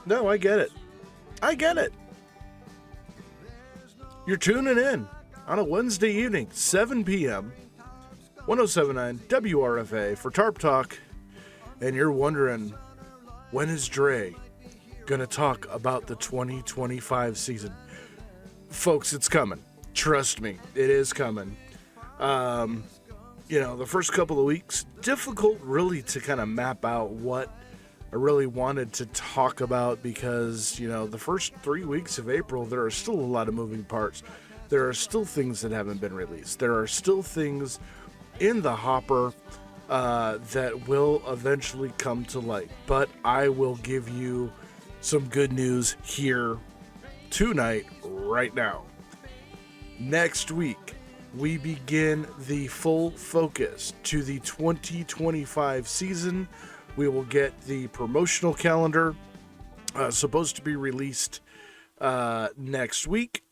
No, I get it. I get it. You're tuning in on a Wednesday evening, 7 p.m., 1079 WRFA for Tarp Talk, and you're wondering, when is Dre going to talk about the 2025 season? Folks, it's coming. Trust me, it is coming. The first couple of weeks, difficult really to kind of map out what I really wanted to talk about because, the first 3 weeks of April, there are still a lot of moving parts. There are still things that haven't been released. There are still things in the hopper that will eventually come to light. But I will give you some good news here tonight, right now. Next week, we begin the full focus to the 2025 season. We will get the promotional calendar supposed to be released next week.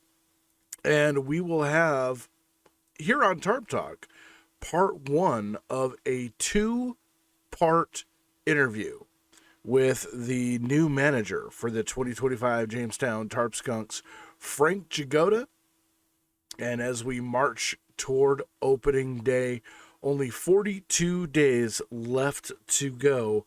And we will have, here on Tarp Talk, part one of a 2-part interview with the new manager for the 2025 Jamestown Tarp Skunks, Frank Jagoda. And as we march toward opening day, only 42 days left to go.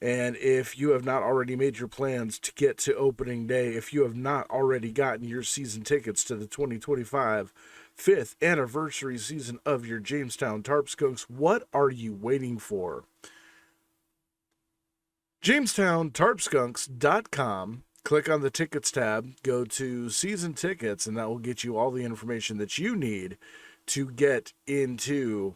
And if you have not already made your plans to get to opening day, if you have not already gotten your season tickets to the 2025 5th anniversary season of your Jamestown Tarp Skunks, what are you waiting for? JamestownTarpSkunks.com. Click on the tickets tab, go to season tickets, and that will get you all the information that you need to get into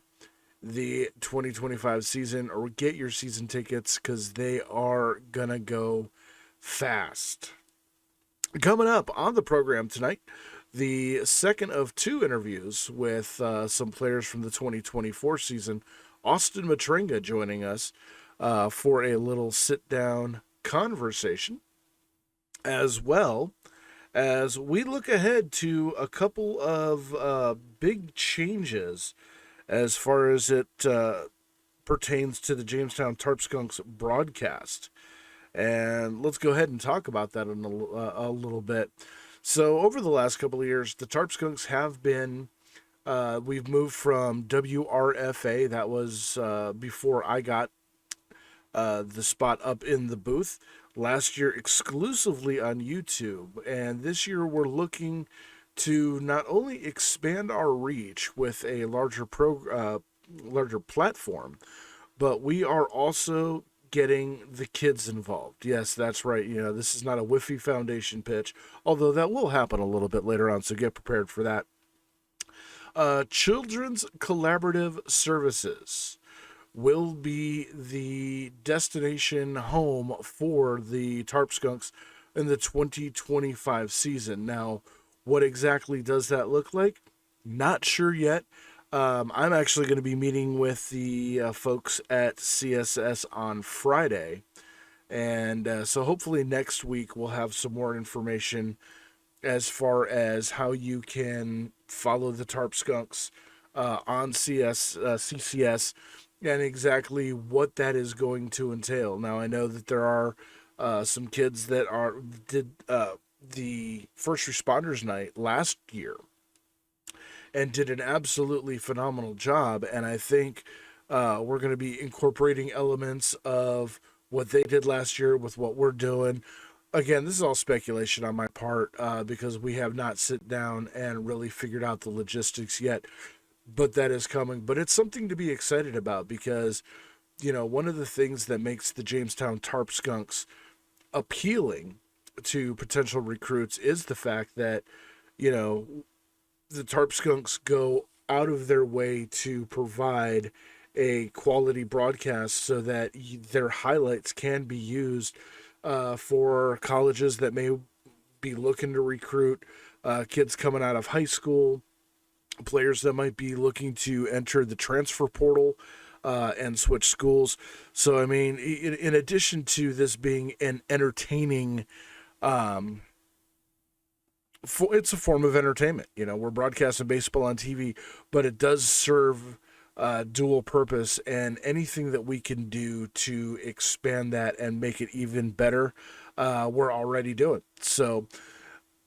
the 2025 season or get your season tickets because they are going to go fast. Coming up on the program tonight, the second of 2 interviews with some players from the 2024 season. Austin Matranga joining us for a little sit-down conversation, as well as we look ahead to a couple of big changes as far as it pertains to the Jamestown Tarp Skunks broadcast. And let's go ahead and talk about that in a little bit. So over the last couple of years, the Tarp Skunks have been, we've moved from WRFA, that was before I got the spot up in the booth, last year exclusively on YouTube. And this year we're looking to not only expand our reach with a larger platform, but we are also getting the kids involved. Yes, that's right. This is not a Wi-Fi Foundation pitch, although that will happen a little bit later on, so get prepared for that. Children's Collaborative Services will be the destination home for the Tarp Skunks in the 2025 season. Now, what exactly does that look like? Not sure yet. I'm actually going to be meeting with the folks at CSS on Friday. And so hopefully next week we'll have some more information as far as how you can follow the Tarp Skunks on CCS and exactly what that is going to entail. Now, I know that there are some kids that did the First Responders Night last year and did an absolutely phenomenal job. And I think we're going to be incorporating elements of what they did last year with what we're doing. Again, this is all speculation on my part because we have not sit down and really figured out the logistics yet. But that is coming. But it's something to be excited about because, one of the things that makes the Jamestown Tarp Skunks appealing to potential recruits is the fact that, the Tarp Skunks go out of their way to provide a quality broadcast so that their highlights can be used for colleges that may be looking to recruit kids coming out of high school, players that might be looking to enter the transfer portal and switch schools. So, I mean, in addition to this being an entertaining, it's a form of entertainment. We're broadcasting baseball on TV, but it does serve dual purpose, and anything that we can do to expand that and make it even better, we're already doing. So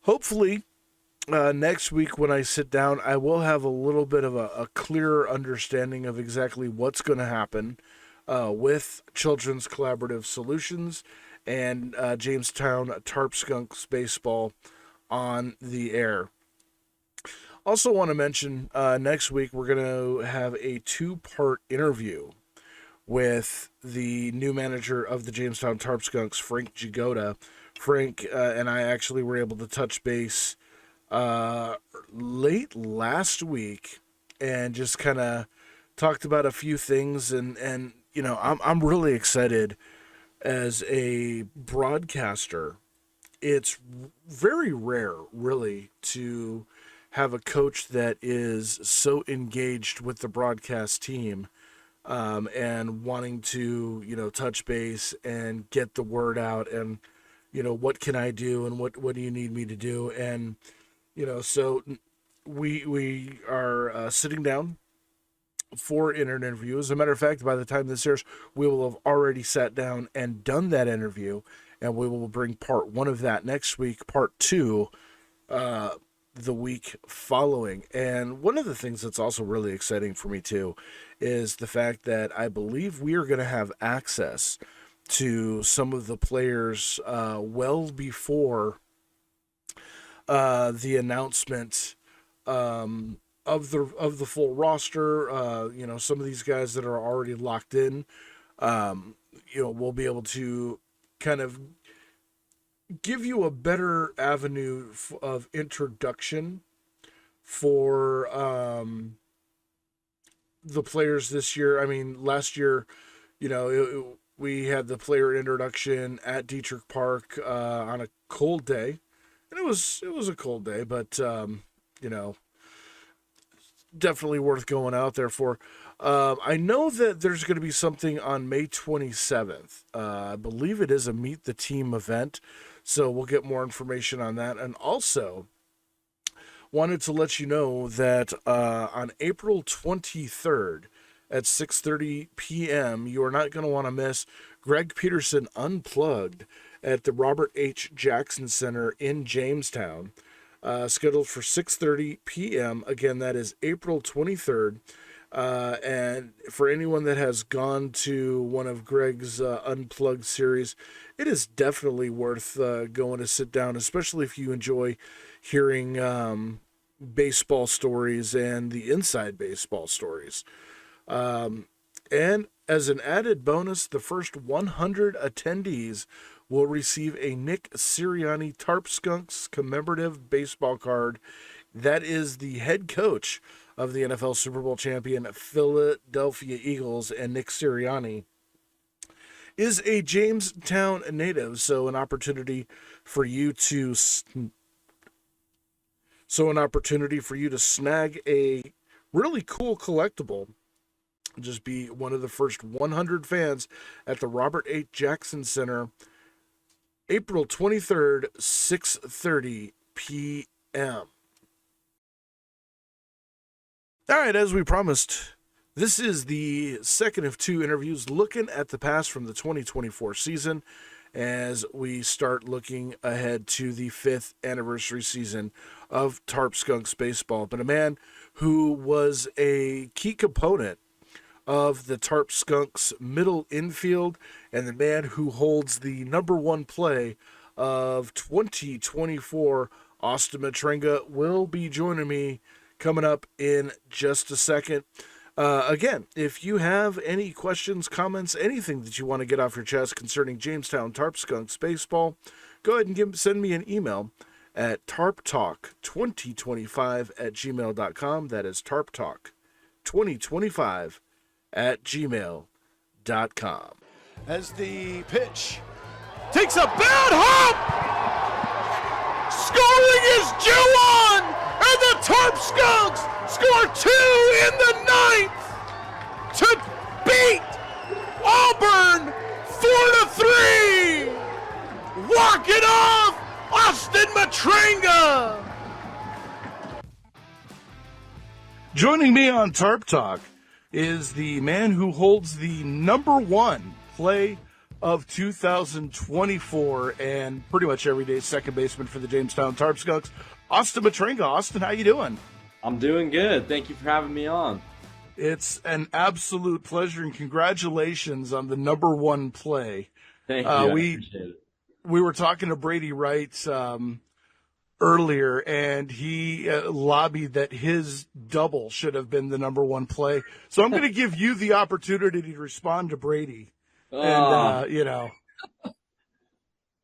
hopefully next week when I sit down, I will have a little bit of a clearer understanding of exactly what's going to happen with Children's Collaborative Solutions and Jamestown Tarp Skunks Baseball on the air. Also want to mention next week we're going to have a 2-part interview with the new manager of the Jamestown Tarp Skunks, Frank Jagoda. Frank and I actually were able to touch base late last week and just kind of talked about a few things, and you know, I'm really excited as a broadcaster. It's very rare, really, to have a coach that is so engaged with the broadcast team, and wanting to, you know, touch base and get the word out, and, you know, what can I do and what do you need me to do? And, you know, so we are sitting down for an interview. As a matter of fact, by the time this airs, we will have already sat down and done that interview, and we will bring part 1 of that next week, part 2 the week following. And one of the things that's also really exciting for me too is the fact that I believe we are going to have access to some of the players well before the announcement of the full roster. You know, some of these guys that are already locked in, you know, we'll be able to kind of give you a better avenue of introduction for the players this year. I mean, last year, you know, we had the player introduction at Dietrich Park on a cold day, and it was a cold day, but you know, definitely worth going out there for. I know that there's going to be something on May 27th. I believe it is a Meet the Team event, so we'll get more information on that. And also, wanted to let you know that on April 23rd at 6:30 p.m., you are not going to want to miss Greg Peterson Unplugged at the Robert H. Jackson Center in Jamestown, scheduled for 6:30 p.m. Again, that is April 23rd. And for anyone that has gone to one of Greg's Unplugged series, it is definitely worth going to sit down, especially if you enjoy hearing baseball stories and the inside baseball stories. And as an added bonus, the first 100 attendees will receive a Nick Sirianni Tarp Skunks commemorative baseball card. That is the head coach of the NFL Super Bowl champion Philadelphia Eagles, and Nick Sirianni is a Jamestown native, so an opportunity for you to snag a really cool collectible. Just be one of the first 100 fans at the Robert H. Jackson Center, April 23rd, 6:30 p.m. All right, as we promised, this is the second of 2 interviews looking at the past from the 2024 season as we start looking ahead to the 5th anniversary season of Tarp Skunks baseball. But a man who was a key component of the Tarp Skunks middle infield and the man who holds the number 1 play of 2024, Austin Matranga, will be joining me coming up in just a second. Again, if you have any questions, comments, anything that you want to get off your chest concerning Jamestown Tarp Skunks baseball, go ahead and send me an email at tarptalk2025@gmail.com. That is tarptalk2025@gmail.com. As the pitch takes a bad hop! Scoring is due on! And the Tarp Skunks score 2 in the 9th to beat Auburn 4-3! Walk it off, Austin Matranga! Joining me on Tarp Talk is the man who holds the number one play of 2024 and pretty much every day second baseman for the Jamestown Tarp Skunks, Austin Matranga. Austin, how you doing? I'm doing good. Thank you for having me on. It's an absolute pleasure and congratulations on the number one play. Thank you. I We appreciate it. we were talking to Brady Wright earlier, and he lobbied that his double should have been the number one play. So I'm going to give you the opportunity to respond to Brady. And,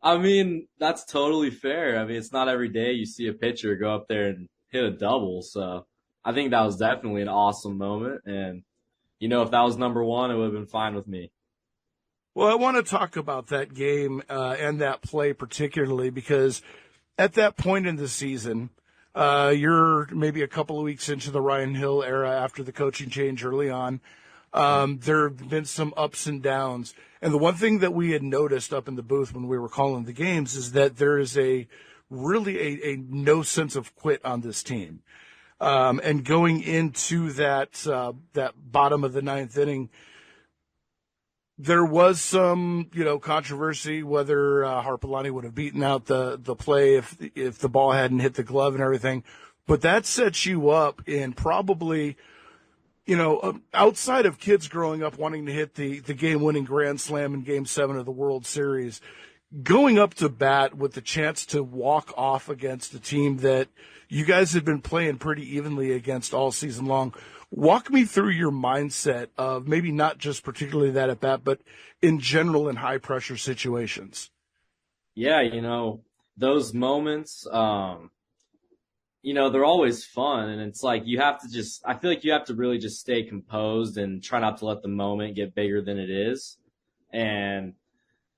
I mean, that's totally fair. I mean, it's not every day you see a pitcher go up there and hit a double. So I think that was definitely an awesome moment. And, if that was number one, it would have been fine with me. well, I want to talk about that game and that play particularly because at that point in the season, you're maybe a couple of weeks into the Ryan Hill era after the coaching change early on. There have been some ups and downs. And the one thing that we had noticed up in the booth when we were calling the games is that there is really a no sense of quit on this team. And going into that bottom of the ninth inning, there was some, controversy whether Harpelani would have beaten out the play if the ball hadn't hit the glove and everything. But that sets you up in probably, outside of kids growing up wanting to hit the game-winning grand slam in Game 7 of the World Series, going up to bat with the chance to walk off against a team that you guys have been playing pretty evenly against all season long. Walk me through your mindset of maybe not just particularly that at bat, but in general in high-pressure situations. Yeah, those moments, they're always fun. And it's like I feel like you have to really just stay composed and try not to let the moment get bigger than it is. And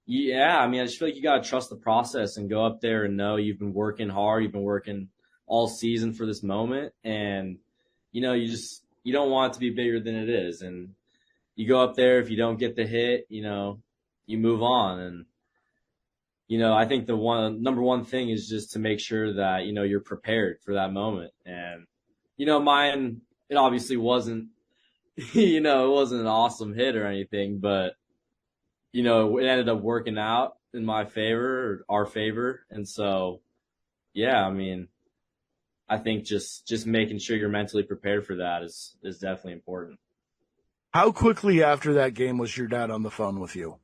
yeah, I mean, I just feel like you got to trust the process and go up there and know you've been working hard. You've been working all season for this moment. And, you don't want it to be bigger than it is. And you go up there, if you don't get the hit, you move on. And, I think the number one thing is just to make sure that, you're prepared for that moment. And, mine, it obviously wasn't, it wasn't an awesome hit or anything, but, it ended up working out in my favor or our favor. And so, yeah, I mean, I think just making sure you're mentally prepared for that is definitely important. How quickly after that game was your dad on the phone with you?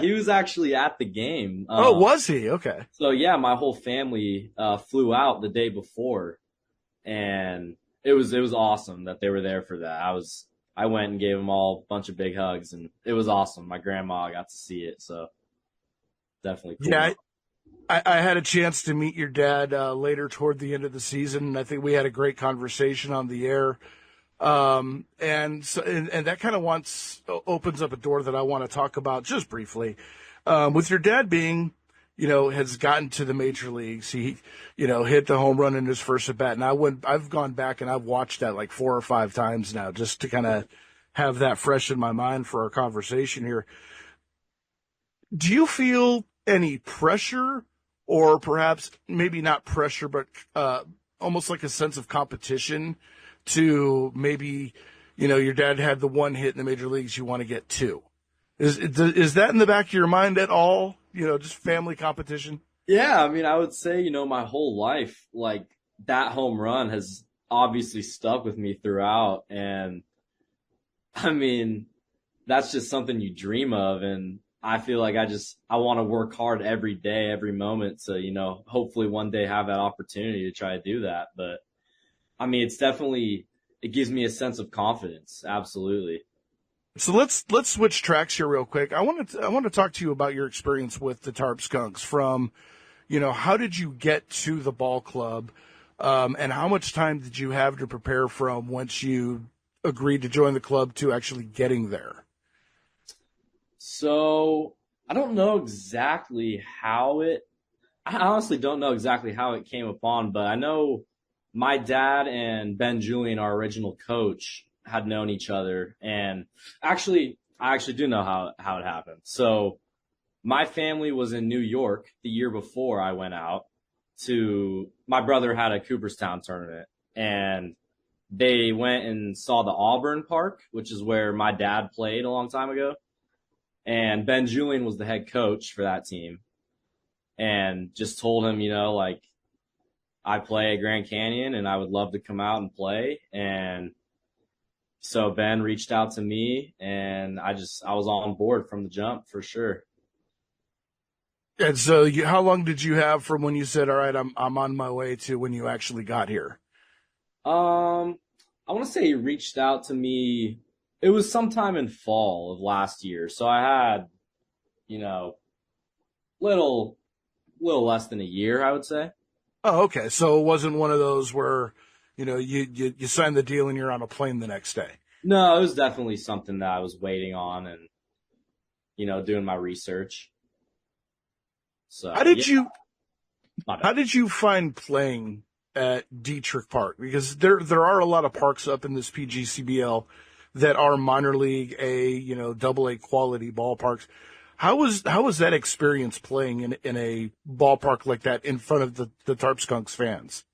He was actually at the game. Oh, was he? Okay. So yeah, my whole family flew out the day before, and it was awesome that they were there for that. I went and gave them all a bunch of big hugs, and it was awesome. My grandma got to see it, so definitely cool. Yeah, I had a chance to meet your dad later toward the end of the season, and I think we had a great conversation on the air. And that kind of opens up a door that I want to talk about just briefly. With your dad being, has gotten to the major leagues. He, hit the home run in his first at bat. And I've gone back and I've watched that like 4 or 5 times now just to kind of have that fresh in my mind for our conversation here. Do you feel any pressure or perhaps maybe not pressure, but, almost like a sense of competition to maybe, your dad had the one hit in the major leagues, you want to get 2. Is that in the back of your mind at all? Just family competition? Yeah, I mean, I would say, my whole life, like that home run has obviously stuck with me throughout. And I mean, that's just something you dream of. And I feel like I want to work hard every day, every moment to, hopefully one day have that opportunity to try to do that. But I mean, it gives me a sense of confidence. Absolutely. So let's switch tracks here real quick. I want to talk to you about your experience with the Tarp Skunks from, how did you get to the ball club, and how much time did you have to prepare from once you agreed to join the club to actually getting there? So I don't know exactly I honestly don't know exactly how it came upon, but I know my dad and Ben Julian, our original coach, had known each other. And I actually do know how it happened. So my family was in New York the year before I went out my brother had a Cooperstown tournament, and they went and saw the Auburn Park, which is where my dad played a long time ago. And Ben Julian was the head coach for that team. And just told him, like, I play at Grand Canyon and I would love to come out and play. And so Ben reached out to me, and I was on board from the jump for sure. And so how long did you have from when you said, all right, I'm on my way, to when you actually got here? I want to say he reached out to me. It was sometime in fall of last year. So I had, little less than a year, I would say. Oh, okay. So it wasn't one of those where, you signed the deal and you're on a plane the next day. No, it was definitely something that I was waiting on and, doing my research. So how did you find playing at Dietrich Park? Because there are a lot of parks up in this PGCBL that are minor league double A quality ballparks. How was that experience playing in a ballpark like that in front of the Tarp Skunks fans?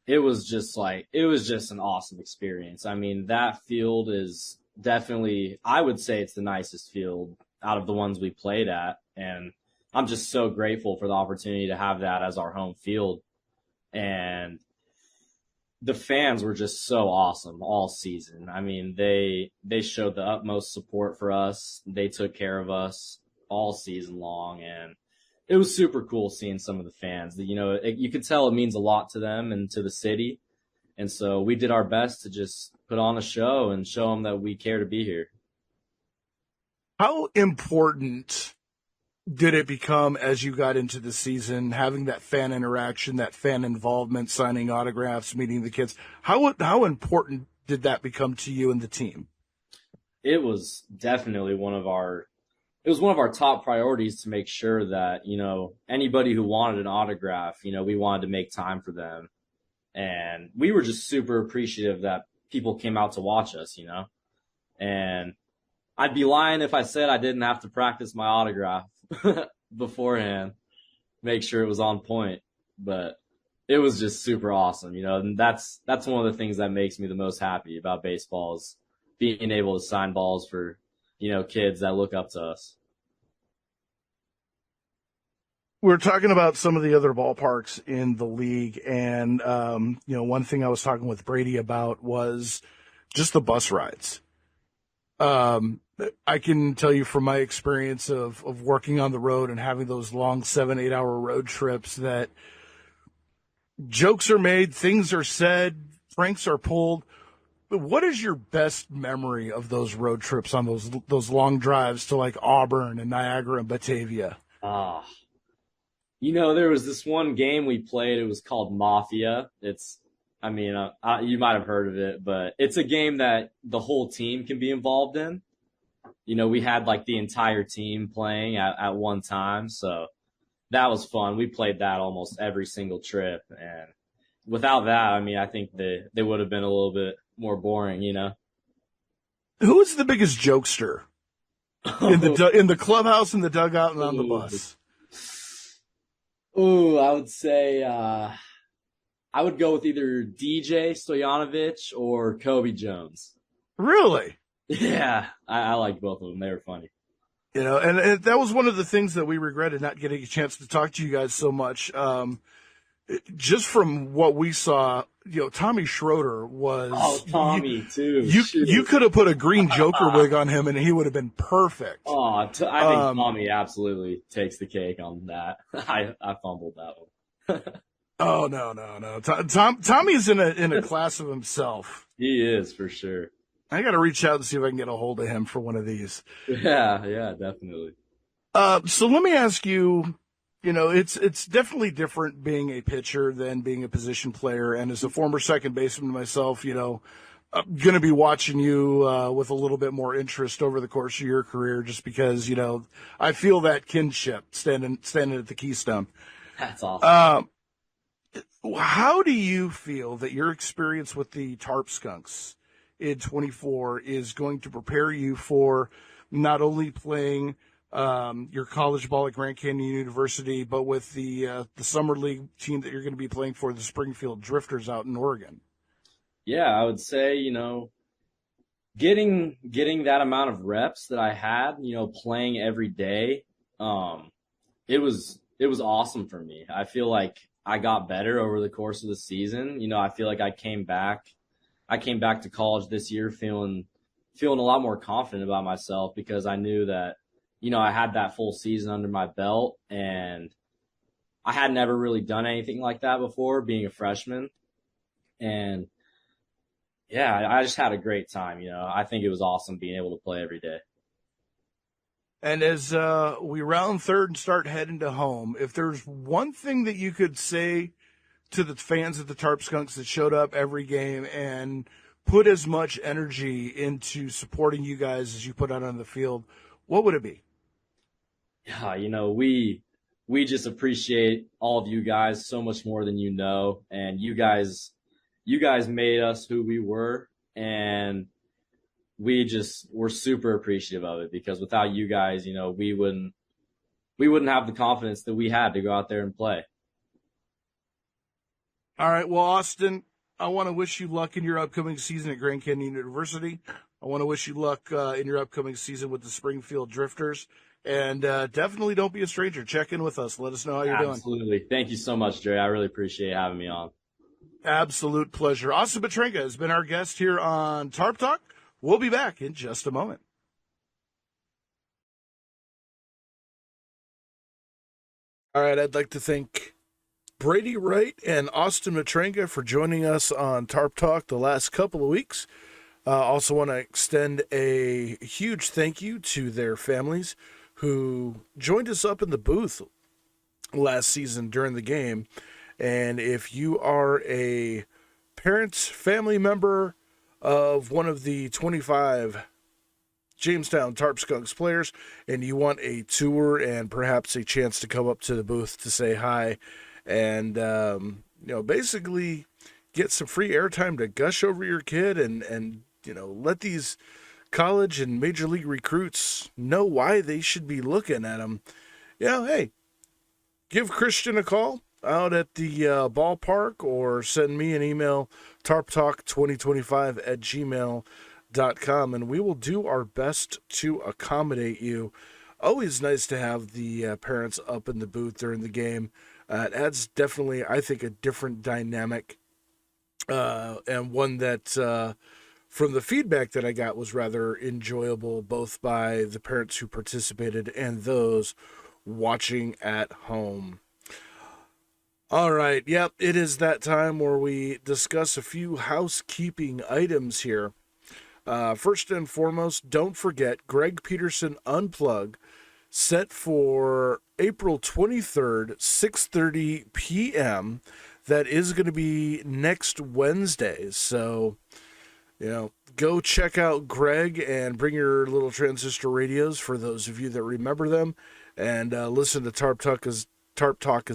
It was just an awesome experience. I mean, that field is definitely, I would say it's the nicest field out of the ones we played at. And I'm just so grateful for the opportunity to have that as our home field. And the fans were just so awesome all season. I mean, they showed the utmost support for us. They took care of us all season long, and it was super cool seeing some of the fans. You could tell it means a lot to them and to the city. And so we did our best to just put on a show and show them that we care to be here. How important did it become as you got into the season, having that fan interaction, that fan involvement, signing autographs, meeting the kids? How important did that become to you and the team? It was definitely one of our top priorities to make sure that, anybody who wanted an autograph, we wanted to make time for them. And we were just super appreciative that people came out to watch us, and I'd be lying if I said I didn't have to practice my autograph beforehand, make sure it was on point. But it was just super awesome, and that's one of the things that makes me the most happy about baseball is being able to sign balls for, kids that look up to us. We're talking about some of the other ballparks in the league, and one thing I was talking with Brady about was just the bus rides. I can tell you from my experience of working on the road and having those long 7-8 hour road trips that jokes are made, things are said, pranks are pulled. What is your best memory of those road trips on those long drives to like Auburn and Niagara and Batavia? There was this one game we played. It was called Mafia. You might have heard of it, but it's a game that the whole team can be involved in. We had like the entire team playing at one time. So that was fun. We played that almost every single trip. And without that, I think they would have been a little bit more boring, Who was the biggest jokester in the clubhouse, in the dugout, and on the bus? Ooh, I would say I would go with either DJ Stoyanovich or Kobe Jones. Really? Yeah, I liked both of them. They were funny. And that was one of the things that we regretted not getting a chance to talk to you guys so much. Just from what we saw, Tommy Schroeder was. Oh, Tommy too. You could have put a green Joker wig on him, and he would have been perfect. Oh, I think Tommy absolutely takes the cake on that. I fumbled that one. Oh no. Tommy's in a class of himself. He is for sure. I got to reach out and see if I can get a hold of him for one of these. Yeah, definitely. So let me ask you. It's definitely different being a pitcher than being a position player. And as a former second baseman myself, I'm going to be watching you with a little bit more interest over the course of your career, just because, I feel that kinship standing at the Keystone. That's awesome. How do you feel that your experience with the Tarp Skunks in 24 is going to prepare you for not only playing your college ball at Grand Canyon University, but with the summer league team that you're going to be playing for, the Springfield Drifters out in Oregon? Yeah, I would say, getting that amount of reps that I had, playing every day, it was awesome for me. I feel like I got better over the course of the season. I feel like I came back to college this year feeling a lot more confident about myself because I knew that, I had that full season under my belt and I had never really done anything like that before being a freshman. And yeah, I just had a great time. I think it was awesome being able to play every day. And as we round third and start heading to home, if there's one thing that you could say to the fans of the Tarp Skunks that showed up every game and put as much energy into supporting you guys as you put out on the field, what would it be? Yeah, we just appreciate all of you guys so much more than and you guys made us who we were, and we're super appreciative of it because without you guys, we wouldn't have the confidence that we had to go out there and play. All right. Well, Austin, I want to wish you luck in your upcoming season at Grand Canyon University. I want to wish you luck in your upcoming season with the Springfield Drifters. And definitely don't be a stranger. Check in with us. Let us know how you're doing. Absolutely. Thank you so much, Jerry. I really appreciate having me on. Absolute pleasure. Austin Matranga has been our guest here on Tarp Talk. We'll be back in just a moment. All right. I'd like to thank Brady Wright and Austin Matranga for joining us on Tarp Talk the last couple of weeks. Also want to extend a huge thank you to their families who joined us up in the booth last season during the game. And if you are a parent, family member of one of the 25 Jamestown Tarp Skunks players, and you want a tour and perhaps a chance to come up to the booth to say hi and, basically get some free airtime to gush over your kid and let these college and major league recruits know why they should be looking at them. Hey, give Christian a call out at the ballpark or send me an email, tarptalk2025@gmail.com, and we will do our best to accommodate you. Always nice to have the parents up in the booth during the game. It adds definitely, I think, a different dynamic and one that from the feedback that I got was rather enjoyable, both by the parents who participated and those watching at home. All right. Yep. It is that time where we discuss a few housekeeping items here. First and foremost, don't forget Greg Peterson Unplug set for April 23rd, 6:30 p.m. That is going to be next Wednesday. So, go check out Greg and bring your little transistor radios for those of you that remember them and listen to Tarp Talk as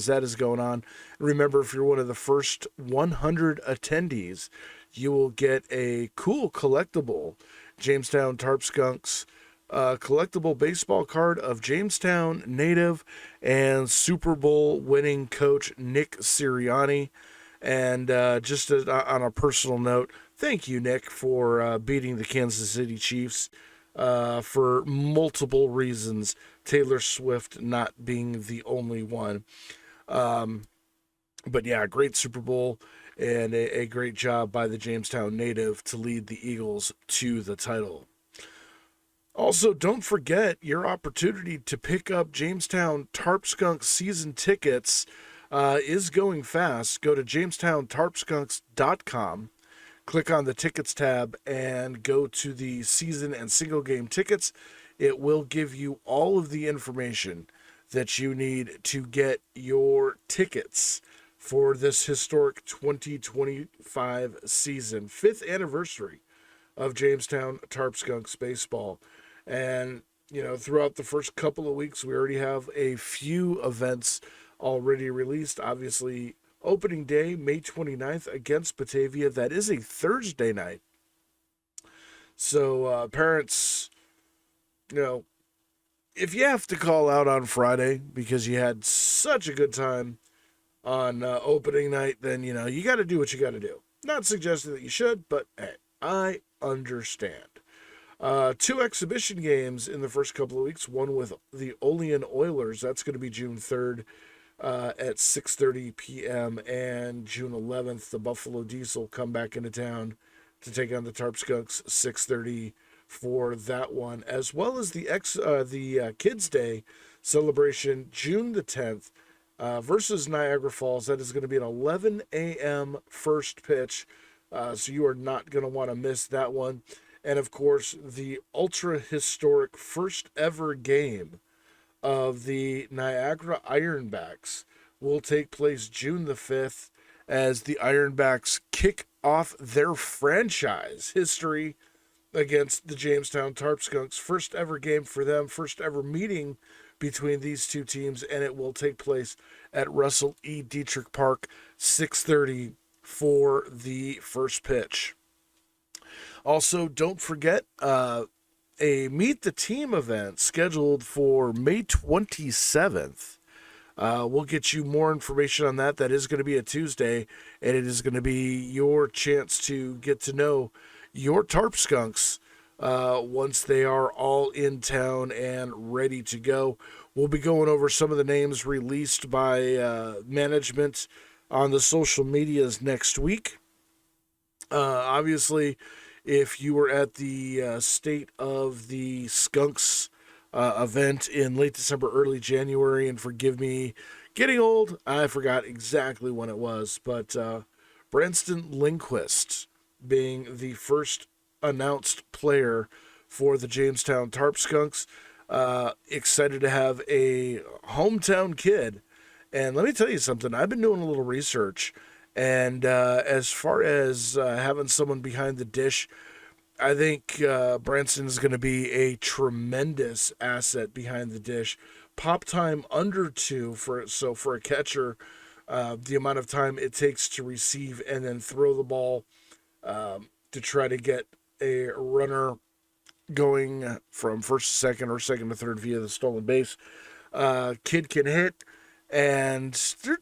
that is going on. Remember, if you're one of the first 100 attendees, you will get a cool collectible Jamestown Tarp Skunks collectible baseball card of Jamestown native and Super Bowl winning coach Nick Sirianni. And just on a personal note, thank you, Nick, for beating the Kansas City Chiefs for multiple reasons, Taylor Swift not being the only one. But yeah, great Super Bowl and a great job by the Jamestown native to lead the Eagles to the title. Also, don't forget your opportunity to pick up Jamestown Tarp Skunks season tickets is going fast. Go to JamestownTarpSkunks.com, click on the tickets tab, and go to the season and single game tickets. It will give you all of the information that you need to get your tickets for this historic 2025 season, 5th anniversary of Jamestown Tarp Skunks baseball. And, throughout the first couple of weeks, we already have a few events already released. Obviously, opening day, May 29th against Batavia. That is a Thursday night. So, parents, if you have to call out on Friday because you had such a good time on opening night, then, you got to do what you got to do. Not suggesting that you should, but hey, I understand. 2 exhibition games in the first couple of weeks. One with the Olean Oilers. That's going to be June 3rd at 6:30 p.m. And June 11th, the Buffalo Diesel come back into town to take on the Tarp Skunks, 6:30 for that one, as well as the Kids Day celebration, June the 10th, versus Niagara Falls. That is going to be an 11 a.m. first pitch, so you are not going to want to miss that one. And of course, the ultra historic first ever game of the Niagara Ironbacks will take place June the 5th as the Ironbacks kick off their franchise history against the Jamestown Tarp Skunks. First ever game for them, first ever meeting between these two teams, and it will take place at Russell E. Dietrich Park, 6:30 for the first pitch. Also, don't forget a Meet the Team event scheduled for May 27th. We'll get you more information on that. That is going to be a Tuesday, and it is going to be your chance to get to know your Tarp Skunks once they are all in town and ready to go. We'll be going over some of the names released by management on the social medias next week. Obviously, if you were at the State of the Skunks event in late December, early January, and forgive me getting old, I forgot exactly when it was, but Branston Lindquist being the first announced player for the Jamestown Tarp Skunks. Excited to have a hometown kid. And let me tell you something, I've been doing a little research, and as far as having someone behind the dish, I think Branson is going to be a tremendous asset behind the dish. Pop time under 2 for a catcher, the amount of time it takes to receive and then throw the ball to try to get a runner going from first to second or second to third via the stolen base. Kid can hit, and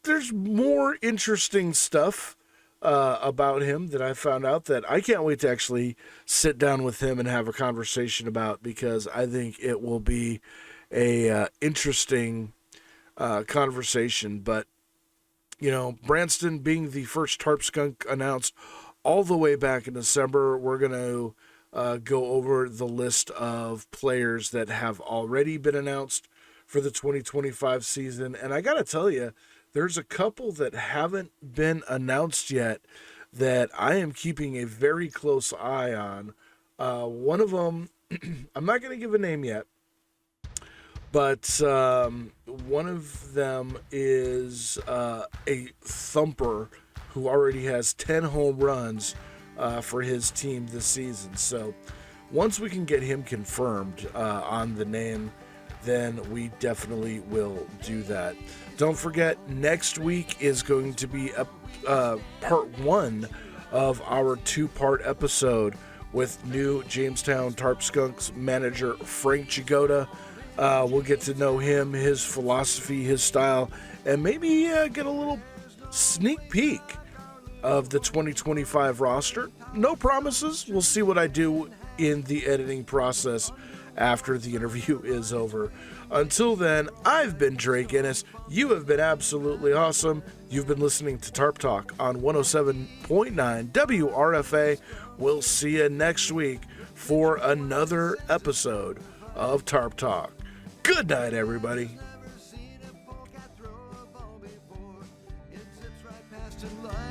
there's more interesting stuff about him that I found out that I can't wait to actually sit down with him and have a conversation about, because I think it will be a interesting conversation. But, you know, Branston being the first Tarp Skunk announced all the way back in December, we're going to go over the list of players that have already been announced for the 2025 season. And I got to tell you, there's a couple that haven't been announced yet that I am keeping a very close eye on. One of them, I'm not going to give a name yet, but one of them is a thumper who already has 10 home runs for his team this season. So once we can get him confirmed on the name, then we definitely will do that. Don't forget, next week is going to be part 1 of our 2-part episode with new Jamestown Tarp Skunks manager Frank Jagoda. We'll get to know him, his philosophy, his style, and maybe get a little sneak peek of the 2025 roster. No promises. We'll see what I do in the editing process after the interview is over. Until then, I've been Drake Ennis. You have been absolutely awesome. You've been listening to Tarp Talk on 107.9 WRFA. We'll see you next week for another episode of Tarp Talk. Good night, everybody. It's right past July.